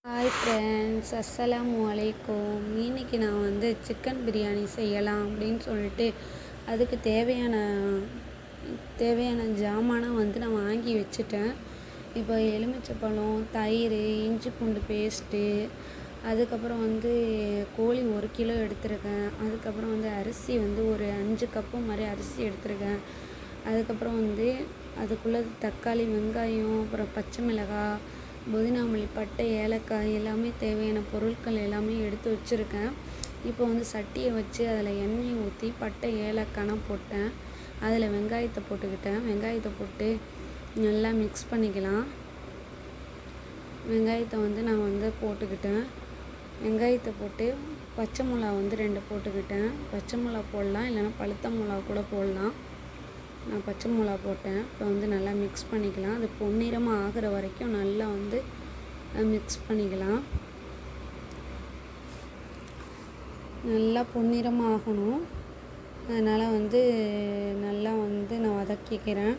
Hi friends, அஸ்ஸலாமு அலைக்கும். இன்னைக்கு நான் சிக்கன் பிரியாணி செய்யலாம் அப்படின்னு சொல்லிட்டு அதுக்கு தேவையான ஜாமானை நான் வாங்கி வச்சுட்டேன். இப்போ எலுமிச்சைப்பழம், தயிர், இஞ்சி பூண்டு பேஸ்ட்டு, அதுக்கப்புறம் கோழி 1 கிலோ எடுத்திருக்கேன். அதுக்கப்புறம் அரிசி ஒரு 5 கப்பு மாதிரி அரிசி எடுத்திருக்கேன். அதுக்கப்புறம் அதுக்குள்ளே தக்காளி, வெங்காயம், அப்புறம் பச்சை மிளகாய், புதினா, மல்லி, பட்டை, ஏலக்காய் எல்லாமே தேவையான பொருட்கள் எல்லாமே எடுத்து வச்சுருக்கேன். இப்போ சட்டியை வச்சு அதில் எண்ணெய் ஊற்றி பட்டை, ஏலக்காய்லாம் போட்டேன். அதில் வெங்காயத்தை போட்டுக்கிட்டேன். வெங்காயத்தை போட்டு நல்லா மிக்ஸ் பண்ணிக்கலாம். வெங்காயத்தை நான் போட்டுக்கிட்டேன். வெங்காயத்தை போட்டு பச்சை மிளகா 2 போட்டுக்கிட்டேன். பச்சை மிளகா போடலாம், இல்லைன்னா பழுத்த மிளகா கூட போடலாம். நான் பச்சை மிளகா போட்டேன். இப்போ நல்லா மிக்ஸ் பண்ணிக்கலாம். அது பொன்னிறமாக ஆகிற வரைக்கும் நல்லா மிக்ஸ் பண்ணிக்கலாம். நல்லா பொன்னிறமாக ஆகணும். அதனால் நல்லா நான் வதக்கிக்கிறேன்.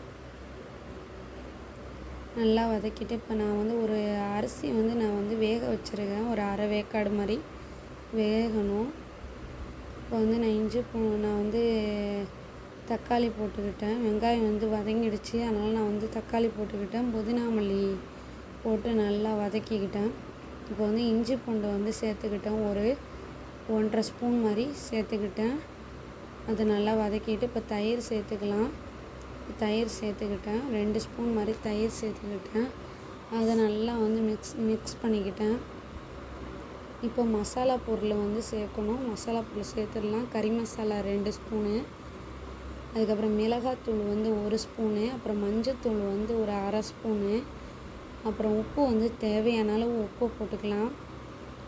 நல்லா வதக்கிட்டு இப்போ நான் ஒரு அரிசி நான் வேக வச்சுருக்கேன். ஒரு அரை வேக்காடு மாதிரி வேகணும். இப்போ நான் தக்காளி போட்டுக்கிட்டேன். வெங்காயம் வதங்கிடுச்சு. அதனால் நான் தக்காளி போட்டுக்கிட்டேன். புதினா, மல்லி போட்டு நல்லா வதக்கிக்கிட்டேன். இப்போ இஞ்சி பூண்டு சேர்த்துக்கிட்டேன். ஒரு 1.5 ஸ்பூன் மாதிரி சேர்த்துக்கிட்டேன். அதை நல்லா வதக்கிட்டு இப்போ தயிர் சேர்த்துக்கலாம். தயிர் சேர்த்துக்கிட்டேன். 2 ஸ்பூன் மாதிரி தயிர் சேர்த்துக்கிட்டேன். அதை நல்லா மிக்ஸ் பண்ணிக்கிட்டேன். இப்போ மசாலா பொருள் சேர்க்கணும். மசாலா பொருள் சேர்த்துடலாம். கறி மசாலா 2 ஸ்பூனு, அதுக்கப்புறம் மிளகாத்தூள் 1 ஸ்பூனு, அப்புறம் மஞ்சத்தூள் ஒரு அரை ஸ்பூனு, அப்புறம் உப்பு தேவையான அளவு உப்பு போட்டுக்கலாம்.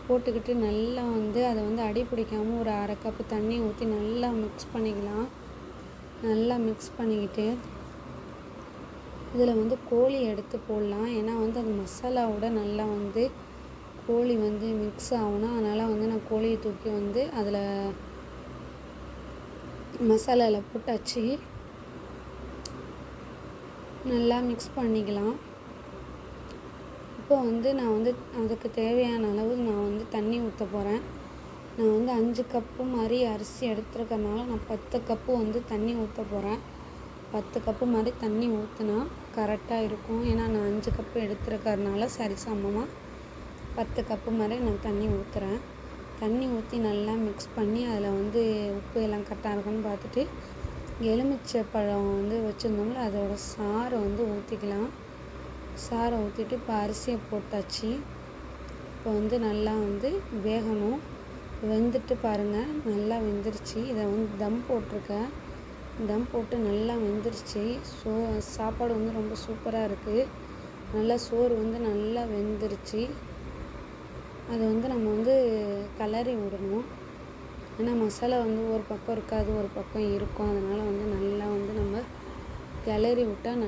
போட்டுக்கிட்டு நல்லா அதை அடி பிடிக்காமல் ஒரு அரை கப்பு தண்ணி ஊற்றி நல்லா மிக்ஸ் பண்ணிக்கலாம். நல்லா மிக்ஸ் பண்ணிக்கிட்டு இதில் கோழி எடுத்து போடலாம். ஏன்னா அது மசாலாவோட நல்லா கோழி மிக்ஸ் ஆகணும். அதனால் நான் கோழியை தூக்கி அதில் மசாலாவில் போட்டாச்சு. நல்லா மிக்ஸ் பண்ணிக்கலாம். இப்போ நான் அதுக்கு தேவையான அளவு நான் தண்ணி ஊற்ற போகிறேன். நான் 5 கப்பு மாதிரி அரிசி எடுத்துருக்கறனால நான் 10 கப்பு தண்ணி ஊற்ற போகிறேன். 10 கப்பு மாதிரி தண்ணி ஊற்றினா கரெக்டாக இருக்கும். ஏன்னா நான் 5 கப்பு எடுத்துருக்கறனால சரிசமமாக 10 கப்பு மாதிரி நான் தண்ணி ஊற்றுறேன். தண்ணி ஊற்றி நல்லா மிக்ஸ் பண்ணி அதில் உப்பு எல்லாம் கரெக்டாக இருக்குன்னு பார்த்துட்டு எலுமிச்சை பழம் வச்சுருந்தோம்ல அதோட சாறை ஊற்றிக்கலாம். சாறை ஊற்றிட்டு இப்போ அரிசியை போட்டாச்சு. இப்போ நல்லா வேகணும். வெந்துட்டு பாருங்கள், நல்லா வெந்துருச்சு. இதை தம் போட்டிருக்கேன். தம் போட்டு நல்லா வெந்துருச்சு. சாப்பாடு ரொம்ப சூப்பராக இருக்குது. நல்லா சோறு நல்லா வெந்துருச்சு. அதை நம்ம கிளறி விடணும். ஏன்னா மசாலா ஒரு பக்கம் இருக்காது, ஒரு பக்கம் இருக்கும். அதனால் நல்லா நம்ம கிளறி விட்டால்